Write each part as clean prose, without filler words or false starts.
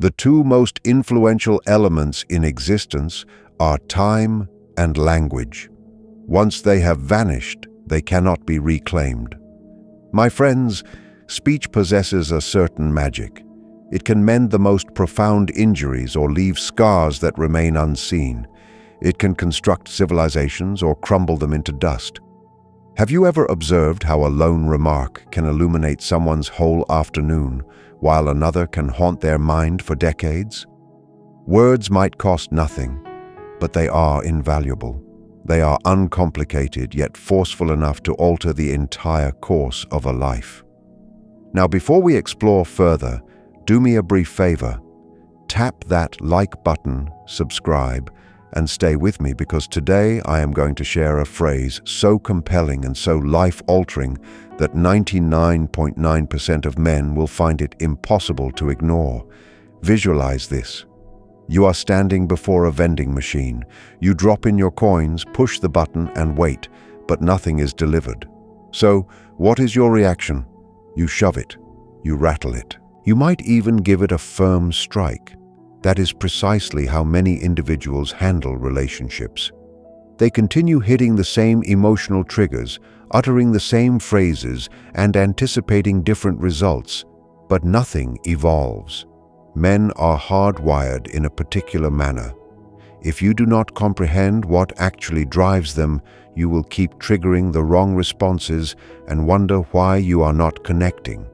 The two most influential elements in existence are time and language. Once they have vanished, they cannot be reclaimed. My friends, speech possesses a certain magic. It can mend the most profound injuries or leave scars that remain unseen. It can construct civilizations or crumble them into dust. Have you ever observed how a lone remark can illuminate someone's whole afternoon, while another can haunt their mind for decades? Words might cost nothing, but they are invaluable. They are uncomplicated yet forceful enough to alter the entire course of a life. Now, before we explore further, do me a brief favor. Tap that like button, subscribe, and stay with me, because today I am going to share a phrase so compelling and so life-altering that 99.9% of men will find it impossible to ignore. Visualize this. You are standing before a vending machine. You drop in your coins, push the button, and wait, but nothing is delivered. So, what is your reaction? You shove it. You rattle it. You might even give it a firm strike. That is precisely how many individuals handle relationships. They continue hitting the same emotional triggers, uttering the same phrases, and anticipating different results, but nothing evolves. Men are hardwired in a particular manner. If you do not comprehend what actually drives them, you will keep triggering the wrong responses and wonder why you are not connecting.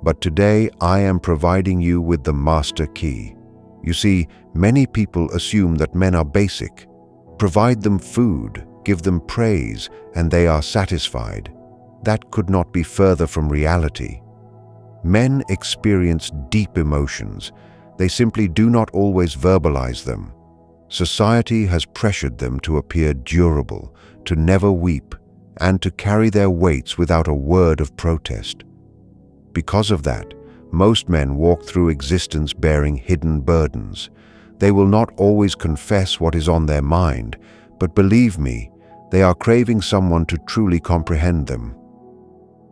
But today I am providing you with the master key. You see, many people assume that men are basic. Provide them food, give them praise, and they are satisfied. That could not be further from reality. Men experience deep emotions. They simply do not always verbalize them. Society has pressured them to appear durable, to never weep, and to carry their weights without a word of protest. Because of that, most men walk through existence bearing hidden burdens. They will not always confess what is on their mind, but believe me, they are craving someone to truly comprehend them.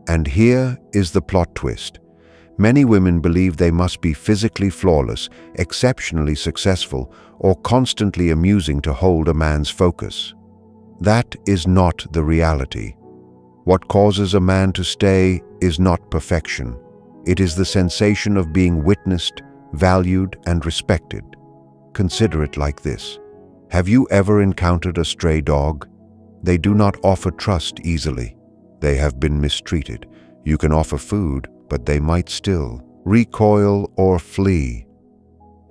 And here is the plot twist. Many women believe they must be physically flawless, exceptionally successful, or constantly amusing to hold a man's focus. That is not the reality. What causes a man to stay is not perfection. It is the sensation of being witnessed, valued, and respected. Consider it like this. Have you ever encountered a stray dog? They do not offer trust easily. They have been mistreated. You can offer food, but they might still recoil or flee.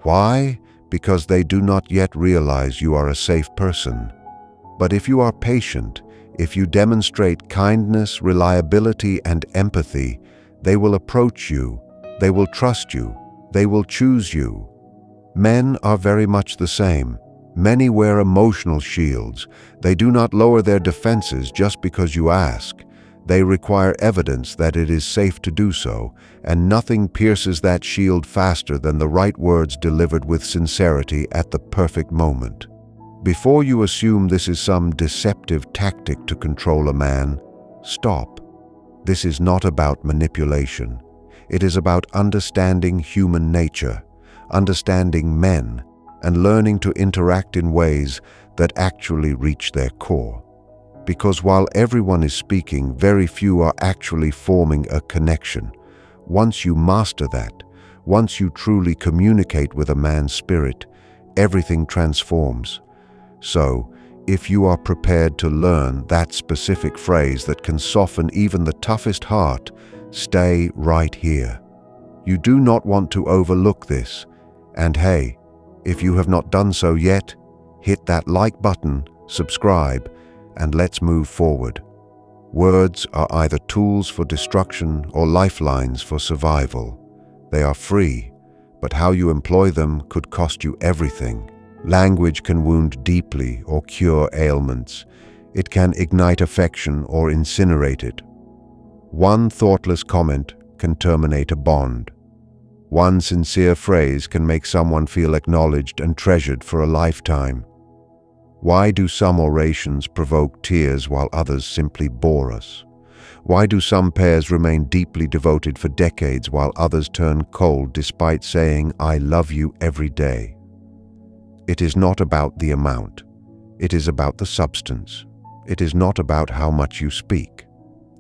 Why? Because they do not yet realize you are a safe person. But if you are patient, if you demonstrate kindness, reliability, and empathy, they will approach you, they will trust you, they will choose you. Men are very much the same. Many wear emotional shields. They do not lower their defenses just because you ask. They require evidence that it is safe to do so, and nothing pierces that shield faster than the right words delivered with sincerity at the perfect moment. Before you assume this is some deceptive tactic to control a man, stop. This is not about manipulation. It is about understanding human nature, understanding men, and learning to interact in ways that actually reach their core. Because while everyone is speaking, very few are actually forming a connection. Once you master that, once you truly communicate with a man's spirit, everything transforms. So, if you are prepared to learn that specific phrase that can soften even the toughest heart, stay right here. You do not want to overlook this. And hey, if you have not done so yet, hit that like button, subscribe, and let's move forward. Words are either tools for destruction or lifelines for survival. They are free, but how you employ them could cost you everything. Language can wound deeply or cure ailments. It can ignite affection or incinerate it. One thoughtless comment can terminate a bond. One sincere phrase can make someone feel acknowledged and treasured for a lifetime. Why do some orations provoke tears while others simply bore us? Why do some pairs remain deeply devoted for decades while others turn cold despite saying, "I love you" every day? It is not about the amount. It is about the substance. It is not about how much you speak.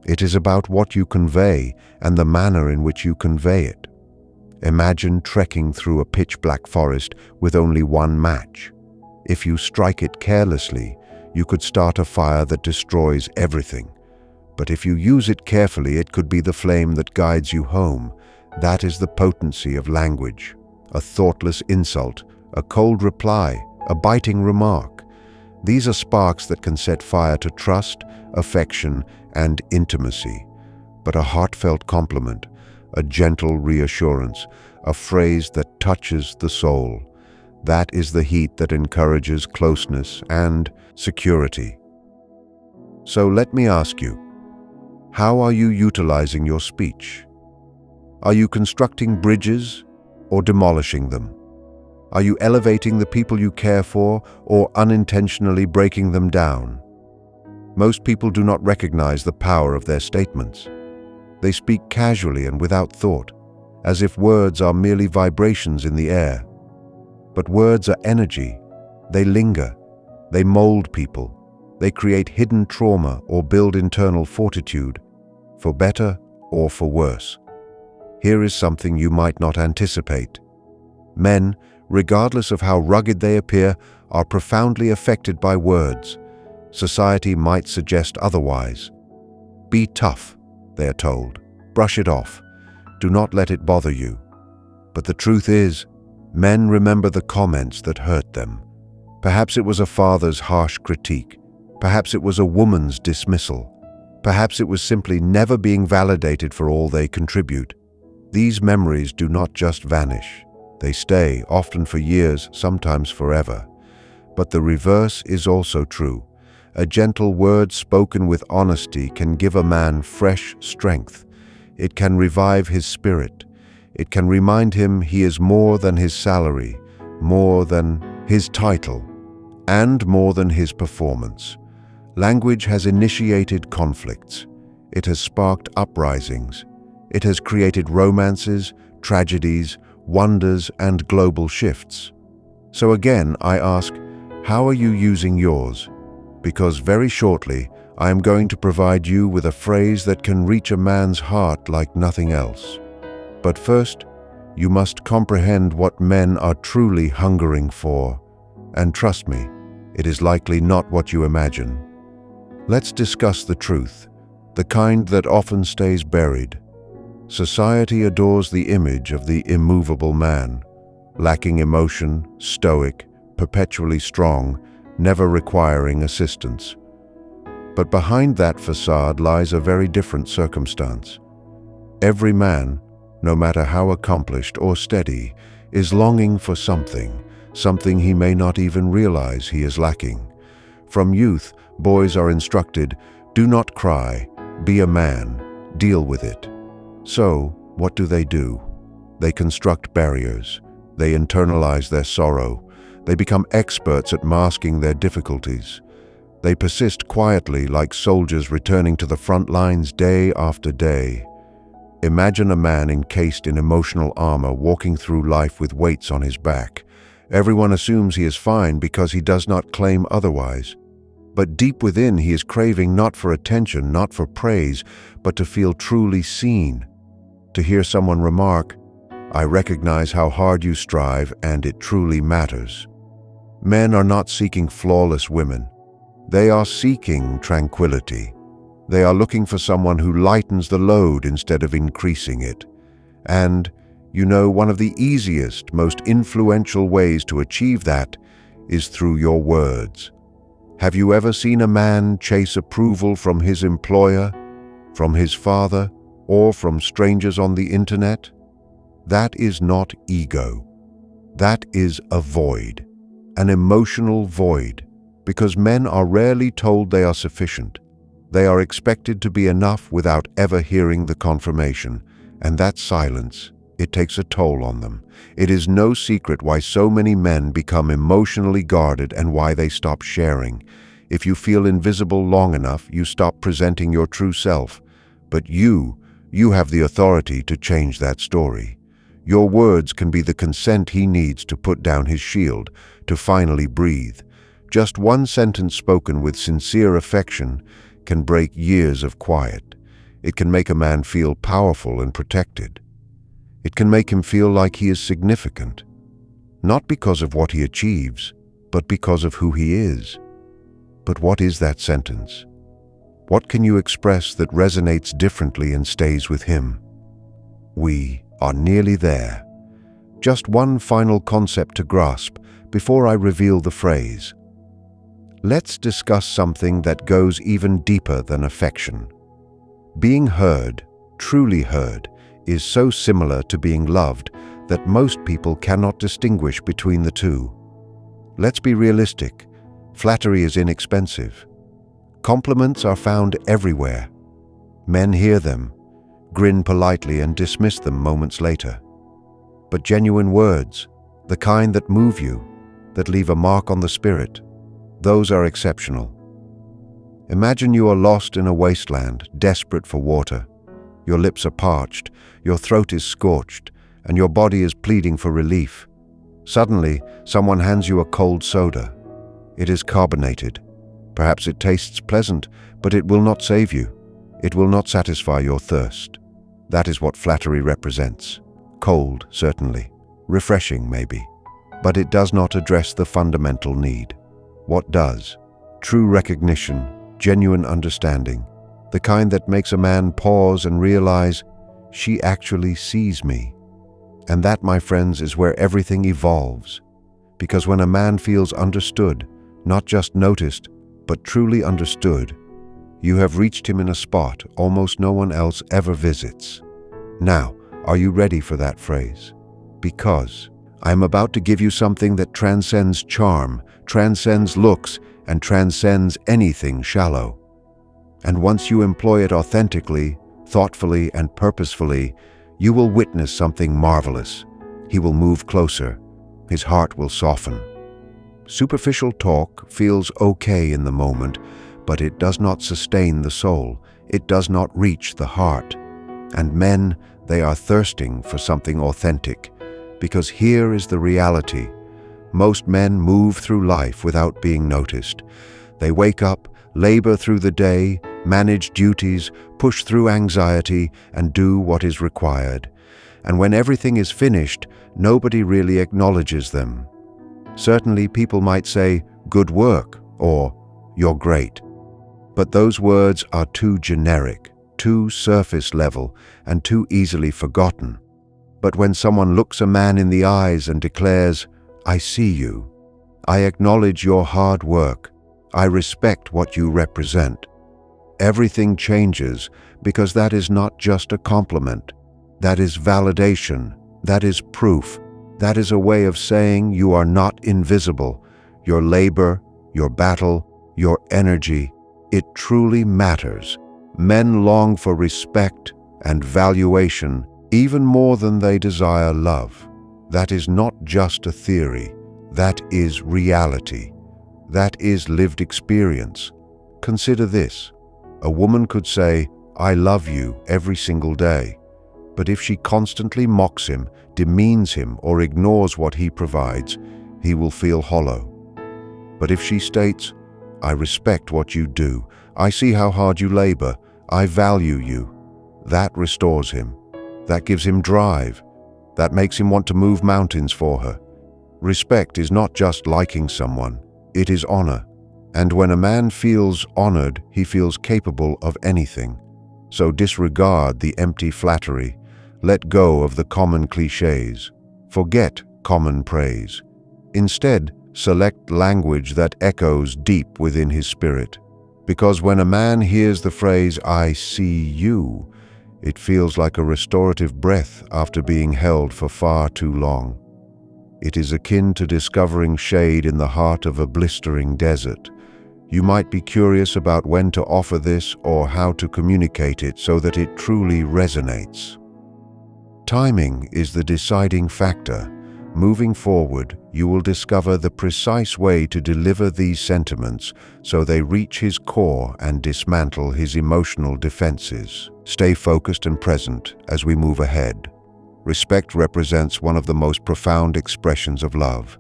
It is about what you convey and the manner in which you convey it. Imagine trekking through a pitch-black forest with only one match. If you strike it carelessly, you could start a fire that destroys everything. But if you use it carefully, it could be the flame that guides you home. That is the potency of language. A thoughtless insult, a cold reply, a biting remark. These are sparks that can set fire to trust, affection, and intimacy. But a heartfelt compliment, a gentle reassurance, a phrase that touches the soul, that is the heat that encourages closeness and security. So let me ask you, how are you utilizing your speech? Are you constructing bridges or demolishing them? Are you elevating the people you care for or unintentionally breaking them down? Most people do not recognize the power of their statements. They speak casually and without thought, as if words are merely vibrations in the air. But words are energy. They linger. They mold people. They create hidden trauma or build internal fortitude, for better or for worse. Here is something you might not anticipate. Men, regardless of how rugged they appear, are profoundly affected by words. Society might suggest otherwise. Be tough, they are told. Brush it off. Do not let it bother you. But the truth is, men remember the comments that hurt them. Perhaps it was a father's harsh critique. Perhaps it was a woman's dismissal. Perhaps it was simply never being validated for all they contribute. These memories do not just vanish. They stay, often for years, sometimes forever. But the reverse is also true. A gentle word spoken with honesty can give a man fresh strength. It can revive his spirit. It can remind him he is more than his salary, more than his title, and more than his performance. Language has initiated conflicts. It has sparked uprisings. It has created romances, tragedies, wonders, and global shifts. So again, I ask, how are you using yours? Because very shortly, I am going to provide you with a phrase that can reach a man's heart like nothing else. But first, you must comprehend what men are truly hungering for. And trust me, it is likely not what you imagine. Let's discuss the truth, the kind that often stays buried. Society adores the image of the immovable man, lacking emotion, stoic, perpetually strong, never requiring assistance. But behind that facade lies a very different circumstance. Every man, no matter how accomplished or steady, is longing for something he may not even realize he is lacking. From youth, boys are instructed, do not cry, be a man, deal with it. So, what do? They construct barriers. They internalize their sorrow. They become experts at masking their difficulties. They persist quietly like soldiers returning to the front lines day after day. Imagine a man encased in emotional armor walking through life with weights on his back. Everyone assumes he is fine because he does not claim otherwise. But deep within, he is craving not for attention, not for praise, but to feel truly seen. To hear someone remark, "I recognize how hard you strive and it truly matters." Men are not seeking flawless women. They are seeking tranquility. They are looking for someone who lightens the load instead of increasing it. And, one of the easiest, most influential ways to achieve that is through your words. Have you ever seen a man chase approval from his employer, from his father, or from strangers on the internet? That is not ego. That is a void, an emotional void, because men are rarely told they are sufficient. They are expected to be enough without ever hearing the confirmation, and that silence, it takes a toll on them. It is no secret why so many men become emotionally guarded and why they stop sharing. If you feel invisible long enough, you stop presenting your true self. But you have the authority to change that story. Your words can be the consent he needs to put down his shield, to finally breathe. Just one sentence spoken with sincere affection can break years of quiet. It can make a man feel powerful and protected. It can make him feel like he is significant, not because of what he achieves, but because of who he is. But what is that sentence? What can you express that resonates differently and stays with him? We are nearly there. Just one final concept to grasp before I reveal the phrase. Let's discuss something that goes even deeper than affection. Being heard, truly heard, is so similar to being loved that most people cannot distinguish between the two. Let's be realistic. Flattery is inexpensive. Compliments are found everywhere. Men hear them, grin politely and dismiss them moments later. But genuine words, the kind that move you, that leave a mark on the spirit, those are exceptional. Imagine you are lost in a wasteland, desperate for water. Your lips are parched, your throat is scorched, and your body is pleading for relief. Suddenly, someone hands you a cold soda. It is carbonated. Perhaps it tastes pleasant, but it will not save you. It will not satisfy your thirst. That is what flattery represents. Cold, certainly. Refreshing, maybe. But it does not address the fundamental need. What does? True recognition, genuine understanding, the kind that makes a man pause and realize, she actually sees me. And that, my friends, is where everything evolves. Because when a man feels understood, not just noticed, but truly understood, you have reached him in a spot almost no one else ever visits. Now, are you ready for that phrase? Because I am about to give you something that transcends charm, transcends looks, and transcends anything shallow. And once you employ it authentically, thoughtfully, and purposefully, you will witness something marvelous. He will move closer. His heart will soften. Superficial talk feels okay in the moment, but it does not sustain the soul. It does not reach the heart. And men, they are thirsting for something authentic, because here is the reality. Most men move through life without being noticed. They wake up, labor through the day, manage duties, push through anxiety, and do what is required. And when everything is finished, nobody really acknowledges them. Certainly, people might say, "Good work," or "You're great." But those words are too generic, too surface level, and too easily forgotten. But when someone looks a man in the eyes and declares, "I see you. I acknowledge your hard work. I respect what you represent," everything changes, because that is not just a compliment. That is validation. That is proof. That is a way of saying you are not invisible. Your labor, your battle, your energy, it truly matters. Men long for respect and valuation even more than they desire love. That is not just a theory. That is reality. That is lived experience. Consider this. A woman could say, "I love you," every single day. But if she constantly mocks him, demeans him, or ignores what he provides, he will feel hollow. But if she states, "I respect what you do. I see how hard you labor. I value you," that restores him. That gives him drive. That makes him want to move mountains for her. Respect is not just liking someone. It is honor. And when a man feels honored, he feels capable of anything. So disregard the empty flattery. Let go of the common cliches. Forget common praise. Instead, select language that echoes deep within his spirit. Because when a man hears the phrase, "I see you," it feels like a restorative breath after being held for far too long. It is akin to discovering shade in the heart of a blistering desert. You might be curious about when to offer this or how to communicate it so that it truly resonates. Timing is the deciding factor. Moving forward, you will discover the precise way to deliver these sentiments so they reach his core and dismantle his emotional defenses. Stay focused and present as we move ahead. Respect represents one of the most profound expressions of love.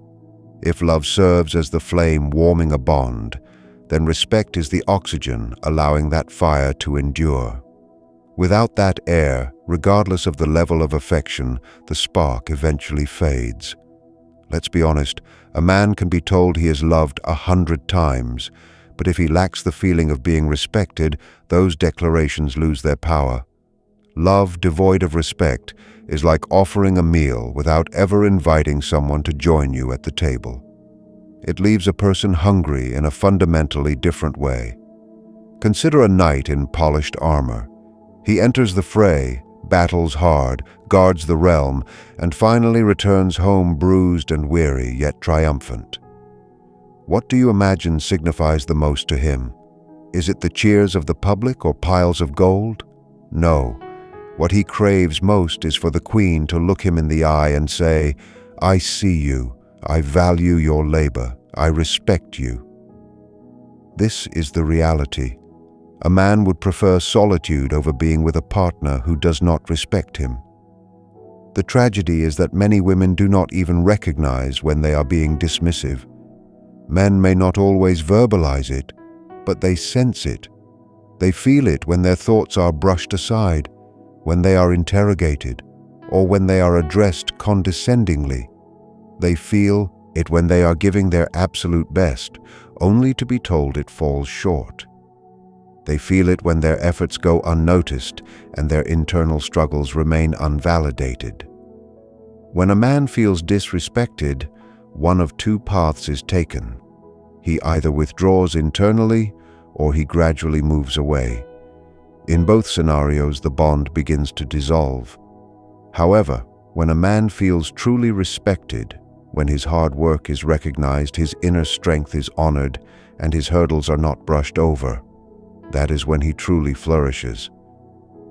If love serves as the flame warming a bond, then respect is the oxygen allowing that fire to endure. Without that air, regardless of the level of affection, the spark eventually fades. Let's be honest, a man can be told he is loved 100 times, but if he lacks the feeling of being respected, those declarations lose their power. Love devoid of respect is like offering a meal without ever inviting someone to join you at the table. It leaves a person hungry in a fundamentally different way. Consider a knight in polished armor. He enters the fray, battles hard, guards the realm, and finally returns home bruised and weary, yet triumphant. What do you imagine signifies the most to him? Is it the cheers of the public or piles of gold? No. What he craves most is for the queen to look him in the eye and say, "I see you. I value your labor. I respect you." This is the reality. A man would prefer solitude over being with a partner who does not respect him. The tragedy is that many women do not even recognize when they are being dismissive. Men may not always verbalize it, but they sense it. They feel it when their thoughts are brushed aside, when they are interrogated, or when they are addressed condescendingly. They feel it when they are giving their absolute best, only to be told it falls short. They feel it when their efforts go unnoticed and their internal struggles remain unvalidated. When a man feels disrespected, one of two paths is taken. He either withdraws internally or he gradually moves away. In both scenarios, the bond begins to dissolve. However, when a man feels truly respected, when his hard work is recognized, his inner strength is honored, and his hurdles are not brushed over, that is when he truly flourishes.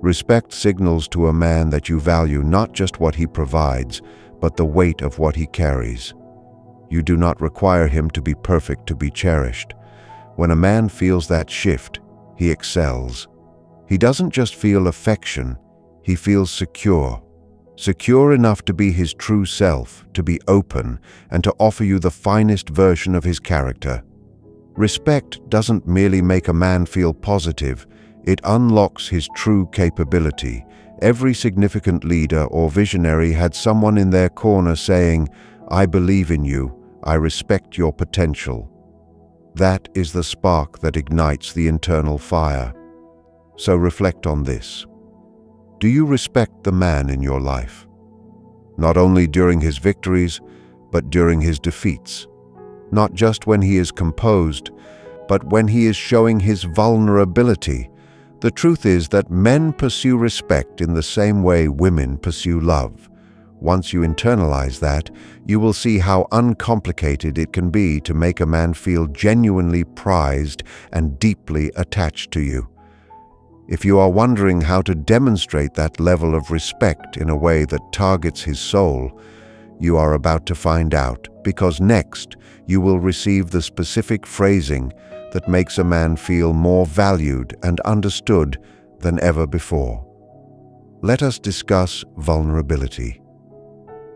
Respect signals to a man that you value not just what he provides, but the weight of what he carries. You do not require him to be perfect to be cherished. When a man feels that shift, he excels. He doesn't just feel affection, he feels secure. Secure enough to be his true self, to be open, and to offer you the finest version of his character. Respect doesn't merely make a man feel positive, it unlocks his true capability. Every significant leader or visionary had someone in their corner saying, "I believe in you, I respect your potential." That is the spark that ignites the internal fire. So reflect on this. Do you respect the man in your life? Not only during his victories, but during his defeats. Not just when he is composed, but when he is showing his vulnerability. The truth is that men pursue respect in the same way women pursue love. Once you internalize that, you will see how uncomplicated it can be to make a man feel genuinely prized and deeply attached to you. If you are wondering how to demonstrate that level of respect in a way that targets his soul, you are about to find out, because next you will receive the specific phrasing that makes a man feel more valued and understood than ever before. Let us discuss vulnerability.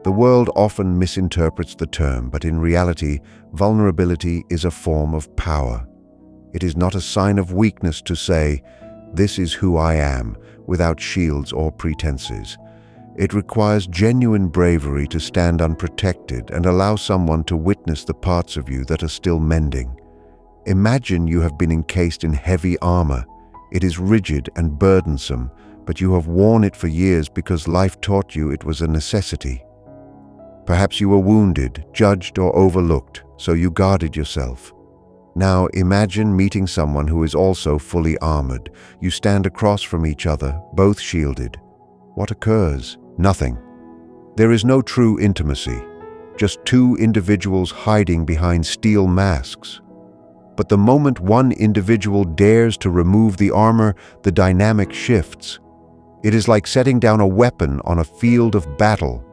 The world often misinterprets the term, but in reality, vulnerability is a form of power. It is not a sign of weakness to say, "This is who I am," without shields or pretenses. It requires genuine bravery to stand unprotected and allow someone to witness the parts of you that are still mending. Imagine you have been encased in heavy armor. It is rigid and burdensome, but you have worn it for years because life taught you it was a necessity. Perhaps you were wounded, judged, or overlooked, so you guarded yourself. Now imagine meeting someone who is also fully armored. You stand across from each other, both shielded. What occurs? Nothing. There is no true intimacy, just two individuals hiding behind steel masks. But the moment one individual dares to remove the armor, the dynamic shifts. It is like setting down a weapon on a field of battle.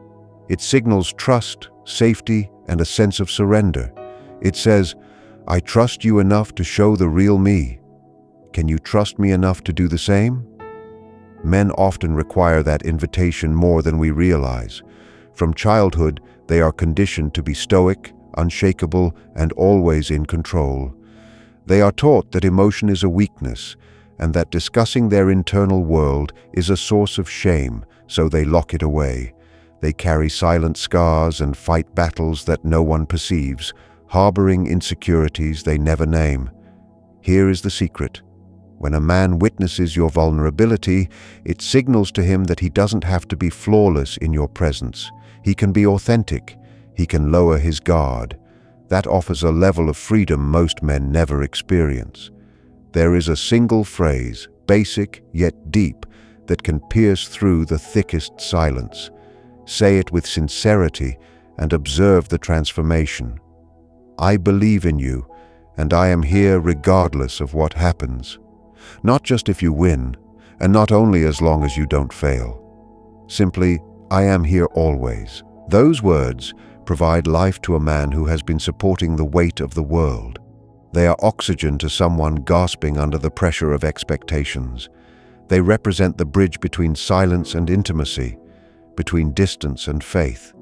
It signals trust, safety, and a sense of surrender. It says, "I trust you enough to show the real me. Can you trust me enough to do the same?" Men often require that invitation more than we realize. From childhood, they are conditioned to be stoic, unshakable, and always in control. They are taught that emotion is a weakness, and that discussing their internal world is a source of shame, so they lock it away. They carry silent scars and fight battles that no one perceives, harboring insecurities they never name. Here is the secret. When a man witnesses your vulnerability, it signals to him that he doesn't have to be flawless in your presence. He can be authentic. He can lower his guard. That offers a level of freedom most men never experience. There is a single phrase, basic yet deep, that can pierce through the thickest silence. Say it with sincerity and observe the transformation. "I believe in you, and I am here regardless of what happens." Not just if you win, and not only as long as you don't fail. Simply, "I am here always." Those words provide life to a man who has been supporting the weight of the world. They are oxygen to someone gasping under the pressure of expectations. They represent the bridge between silence and intimacy, between distance and faith.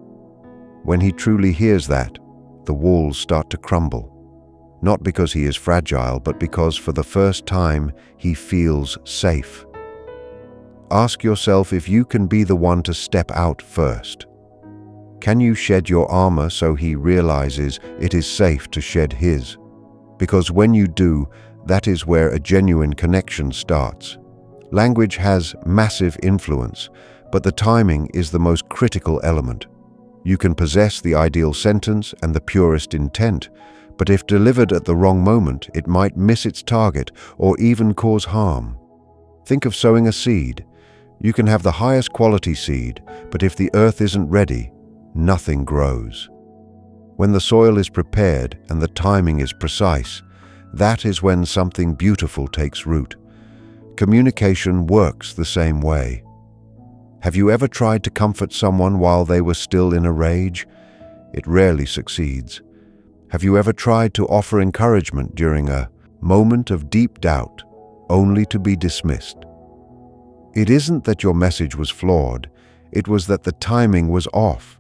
When he truly hears that, the walls start to crumble. Not because he is fragile, but because for the first time he feels safe. Ask yourself if you can be the one to step out first. Can you shed your armor so he realizes it is safe to shed his? Because when you do, that is where a genuine connection starts. Language has massive influence, but the timing is the most critical element. You can possess the ideal sentence and the purest intent, but if delivered at the wrong moment, it might miss its target or even cause harm. Think of sowing a seed. You can have the highest quality seed, but if the earth isn't ready, nothing grows. When the soil is prepared and the timing is precise, that is when something beautiful takes root. Communication works the same way. Have you ever tried to comfort someone while they were still in a rage? It rarely succeeds. Have you ever tried to offer encouragement during a moment of deep doubt, only to be dismissed? It isn't that your message was flawed, it was that the timing was off.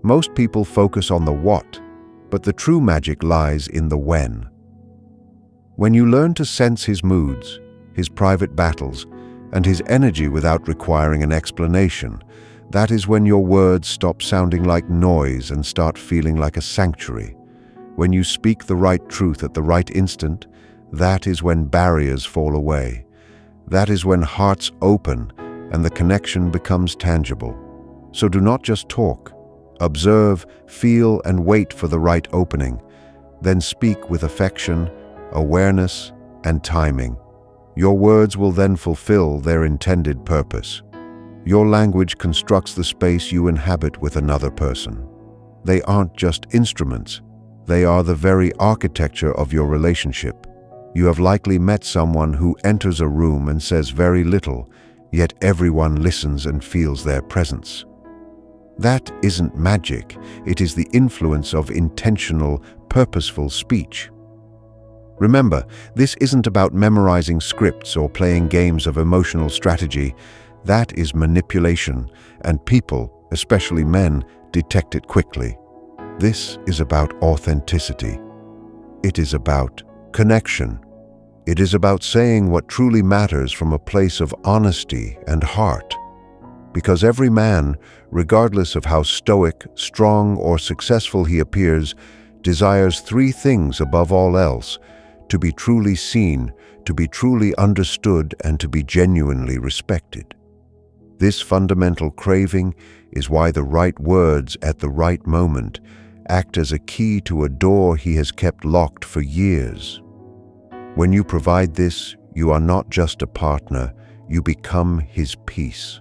Most people focus on the what, but the true magic lies in the when. When you learn to sense his moods, his private battles, and his energy without requiring an explanation, that is when your words stop sounding like noise and start feeling like a sanctuary. When you speak the right truth at the right instant, that is when barriers fall away. That is when hearts open and the connection becomes tangible. So do not just talk. Observe, feel, and wait for the right opening. Then speak with affection, awareness, and timing. Your words will then fulfill their intended purpose. Your language constructs the space you inhabit with another person. They aren't just instruments. They are the very architecture of your relationship. You have likely met someone who enters a room and says very little, yet everyone listens and feels their presence. That isn't magic. It is the influence of intentional, purposeful speech. Remember, this isn't about memorizing scripts or playing games of emotional strategy. That is manipulation, and people, especially men, detect it quickly. This is about authenticity. It is about connection. It is about saying what truly matters from a place of honesty and heart. Because every man, regardless of how stoic, strong, or successful he appears, desires three things above all else: to be truly seen, to be truly understood, and to be genuinely respected. This fundamental craving is why the right words at the right moment act as a key to a door he has kept locked for years. When you provide this, you are not just a partner, you become his peace.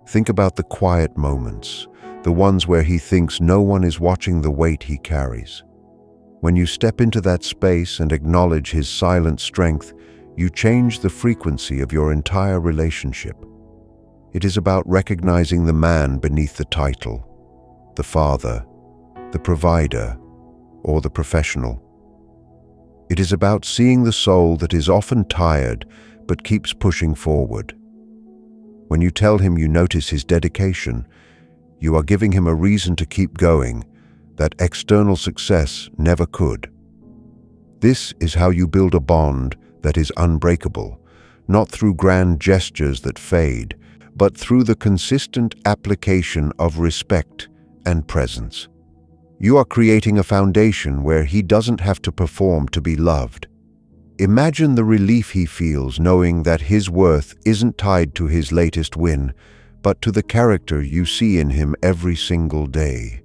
Think about the quiet moments, the ones where he thinks no one is watching the weight he carries. When you step into that space and acknowledge his silent strength, you change the frequency of your entire relationship. It is about recognizing the man beneath the title, the father, the provider, or the professional. It is about seeing the soul that is often tired but keeps pushing forward. When you tell him you notice his dedication, you are giving him a reason to keep going that external success never could. This is how you build a bond that is unbreakable, not through grand gestures that fade, but through the consistent application of respect and presence. You are creating a foundation where he doesn't have to perform to be loved. Imagine the relief he feels knowing that his worth isn't tied to his latest win, but to the character you see in him every single day.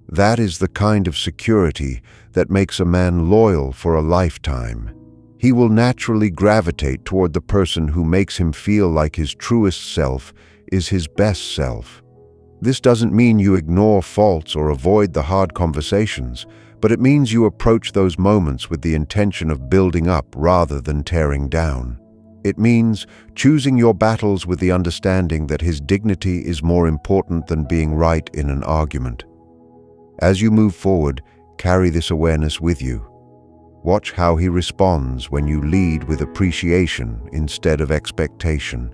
That is the kind of security that makes a man loyal for a lifetime. He will naturally gravitate toward the person who makes him feel like his truest self is his best self. This doesn't mean you ignore faults or avoid the hard conversations, but it means you approach those moments with the intention of building up rather than tearing down. It means choosing your battles with the understanding that his dignity is more important than being right in an argument. As you move forward, carry this awareness with you. Watch how he responds when you lead with appreciation instead of expectation.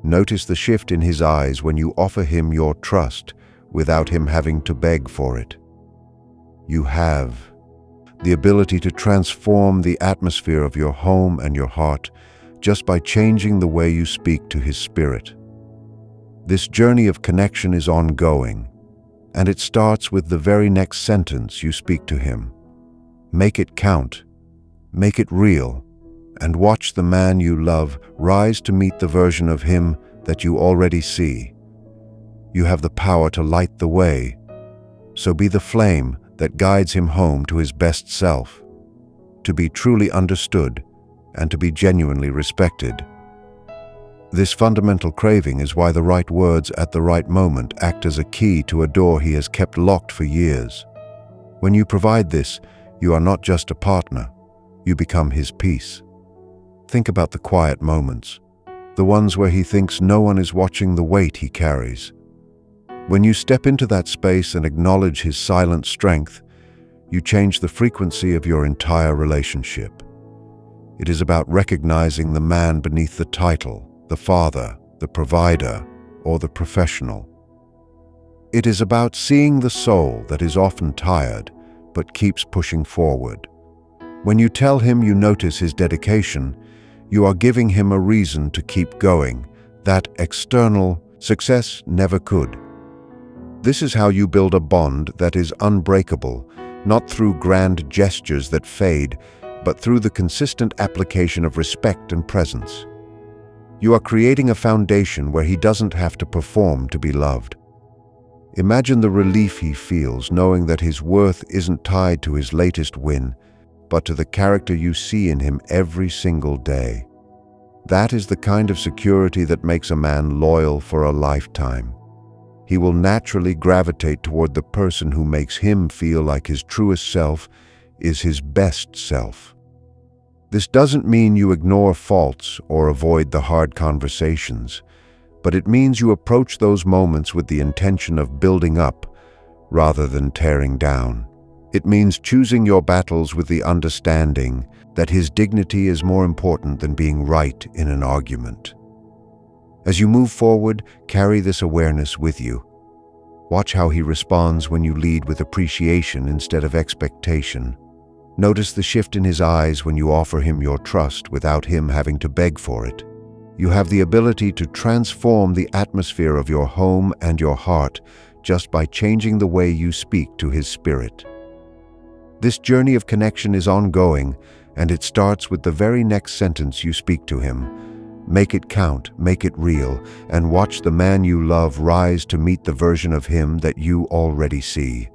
Notice the shift in his eyes when you offer him your trust without him having to beg for it. You have the ability to transform the atmosphere of your home and your heart just by changing the way you speak to his spirit. This journey of connection is ongoing, and it starts with the very next sentence you speak to him. Make it count, make it real, and watch the man you love rise to meet the version of him that you already see. You have the power to light the way, so be the flame that guides him home to his best self, to be truly understood and to be genuinely respected. This fundamental craving is why the right words at the right moment act as a key to a door he has kept locked for years. When you provide this, you are not just a partner, you become his peace. Think about the quiet moments, the ones where he thinks no one is watching the weight he carries. When you step into that space and acknowledge his silent strength, you change the frequency of your entire relationship. It is about recognizing the man beneath the title, the father, the provider, or the professional. It is about seeing the soul that is often tired but keeps pushing forward. When you tell him you notice his dedication, you are giving him a reason to keep going that external success never could. This is how you build a bond that is unbreakable, not through grand gestures that fade, but through the consistent application of respect and presence. You are creating a foundation where he doesn't have to perform to be loved. Imagine the relief he feels knowing that his worth isn't tied to his latest win, but to the character you see in him every single day. That is the kind of security that makes a man loyal for a lifetime. He will naturally gravitate toward the person who makes him feel like his truest self is his best self. This doesn't mean you ignore faults or avoid the hard conversations, but it means you approach those moments with the intention of building up rather than tearing down. It means choosing your battles with the understanding that his dignity is more important than being right in an argument. As you move forward, carry this awareness with you. Watch how he responds when you lead with appreciation instead of expectation. Notice the shift in his eyes when you offer him your trust without him having to beg for it. You have the ability to transform the atmosphere of your home and your heart just by changing the way you speak to his spirit. This journey of connection is ongoing, and it starts with the very next sentence you speak to him. Make it count, make it real, and watch the man you love rise to meet the version of him that you already see.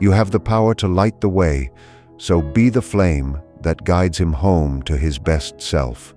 You have the power to light the way, so be the flame that guides him home to his best self.